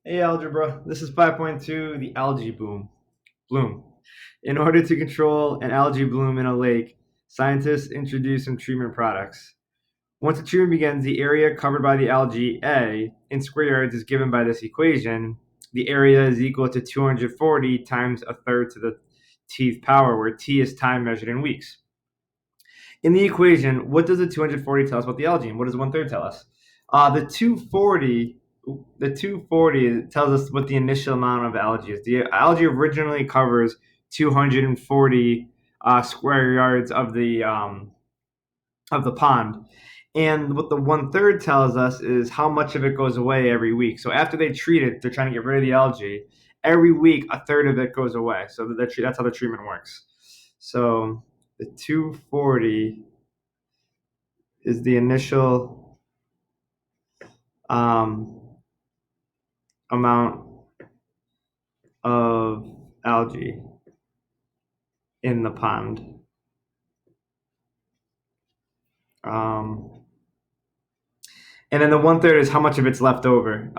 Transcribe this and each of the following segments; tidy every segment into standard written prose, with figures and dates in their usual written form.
Hey algebra, this is 5.2, the algae bloom. In order to control an algae bloom in a lake, scientists introduce some treatment products. Once the treatment begins, the area covered by the algae A in square yards is given by this equation. The area is equal to 240 times a third to the tth power, where t is time measured in weeks. In the equation, what does the 240 tell us about the algae, and what does 1/3 tell us? The 240 tells us what the initial amount of algae is. The algae originally covers 240 square yards of the pond, and what the 1/3 tells us is how much of it goes away every week. So after they treat it, they're trying to get rid of the algae. Every week, a third of it goes away. So that's how the treatment works. So the 240 is the initial amount of algae in the pond. And then the 1/3 is how much of it's left over.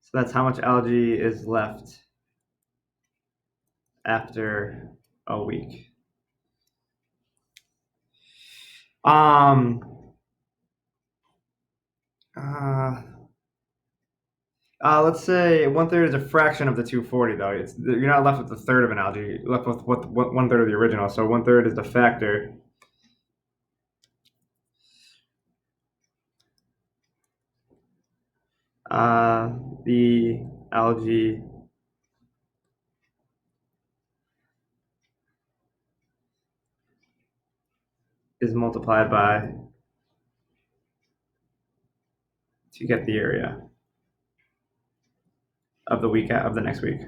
So that's how much algae is left after a week. Um, uh, let's say 1/3 is a fraction of the 240, though. You're not left with a third of an algae. You're left with what 1/3 of the original. So 1/3 is the factor. The algae is multiplied by to get the area of the next week.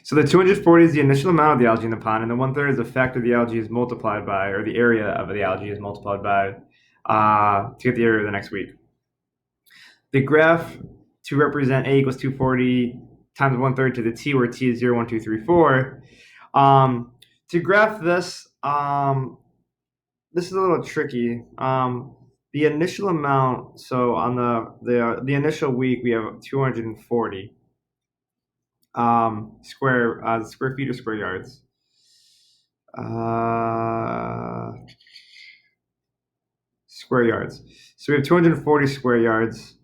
So the 240 is the initial amount of the algae in the pond, and the 1/3 is the factor the algae is multiplied by, or the area of the algae is multiplied by, to get the area of the next week. The graph to represent A equals 240 times 1/3 to the t, where t is 0, 1, 2, 3, 4. To graph this, this is a little tricky. The initial amount, so on the initial week, we have 240 square feet or square yards. Square yards. So we have 240 square yards.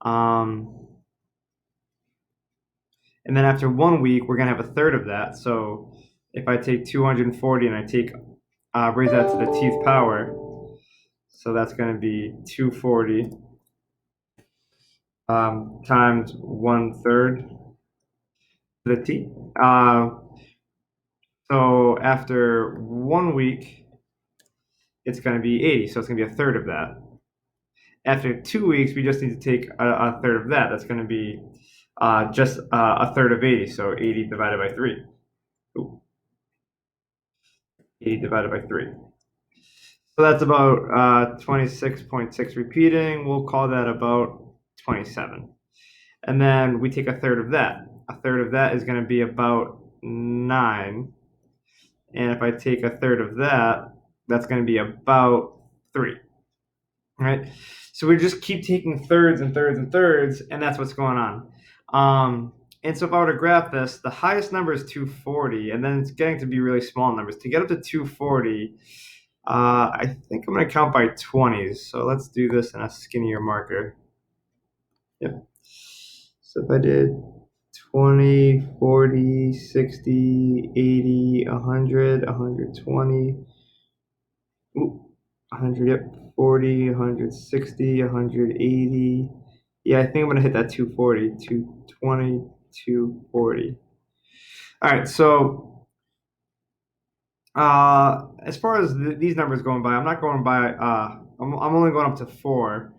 And then after 1 week, we're going to have a third of that. So if I take 240 and I raise that to the tth power, so that's going to be 240 times 1/3 to the t. So after 1 week, it's going to be 80. So it's going to be a third of that. After 2 weeks, we just need to take a third of that. That's going to be just a third of 80. So 80 divided by 3. Ooh. 80 divided by 3. So that's about 26.6 repeating. We'll call that about 27. And then we take a third of that. A third of that is going to be about 9. And if I take a third of that, that's going to be about 3. Right? So we just keep taking thirds and thirds and thirds, and that's what's going on. And so if I were to graph this, the highest number is 240, and then it's getting to be really small numbers. To get up to 240, I think I'm going to count by 20s. So let's do this in a skinnier marker. Yep. So if I did 20, 40, 60, 80, 100, 120, 100, yep, 40, 160, 180. Yeah, I think I'm going to hit that 240, 220, 240. All right, so as far as these numbers going by, I'm not going by, I'm only going up to 4.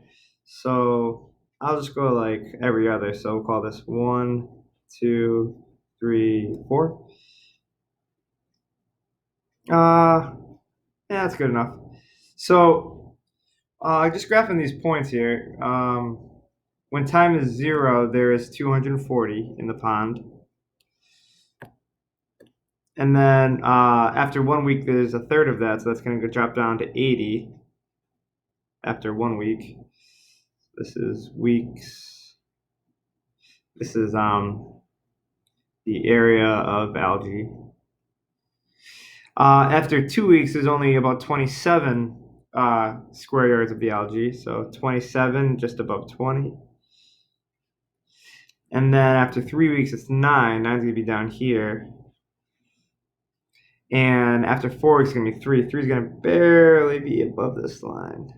So I'll just go like every other. So we'll call this 1, 2, 3, 4. Yeah, that's good enough. So just graphing these points here. when time is 0, there is 240 in the pond. And then after 1 week, there's a third of that, so that's going to drop down to 80 after 1 week. This is weeks. This is the area of algae. After 2 weeks, there's only about 27 square yards of the algae, so 27 just above 20. And then after 3 weeks, it's 9. 9's going to be down here. And after 4 weeks, it's going to be 3. 3 is going to barely be above this line.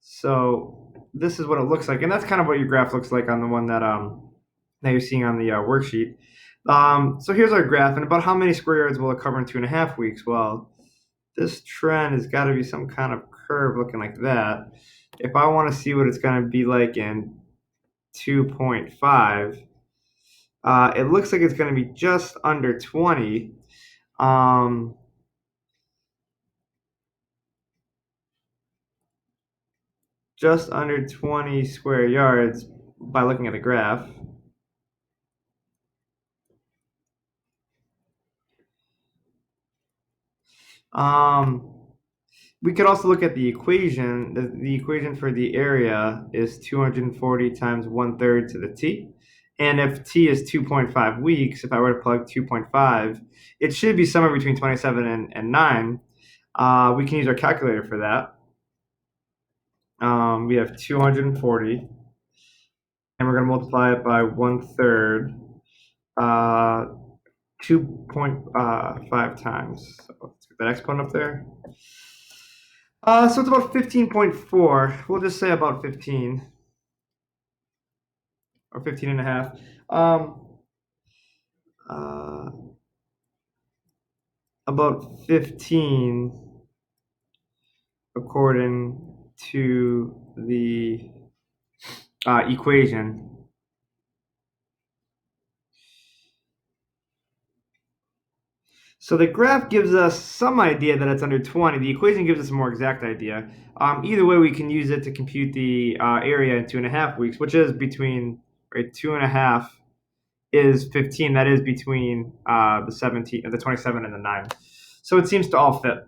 So this is what it looks like. And that's kind of what your graph looks like on the one that you're seeing on the worksheet. So here's our graph. And about how many square yards will it cover in 2.5 weeks? Well, this trend has got to be some kind of curve looking like that. If I want to see what it's going to be like in 2.5, it looks like it's going to be just under 20. Just under 20 square yards by looking at the graph. We could also look at the equation. The equation for the area is 240 times 1/3 to the t. And if t is 2.5 weeks, if I were to plug 2.5, it should be somewhere between 27 and 9. We can use our calculator for that. We have 240, and we're going to multiply it by 1/3, 2.5 times. So let's get that exponent up there. So it's about 15.4. We'll just say about 15 or 15 and a half. About 15 according to the equation. So the graph gives us some idea that it's under 20. The equation gives us a more exact idea. Either way, we can use it to compute the area in 2.5 weeks, which is between, right, 2.5 is 15. That is between the 27 and the 9. So it seems to all fit.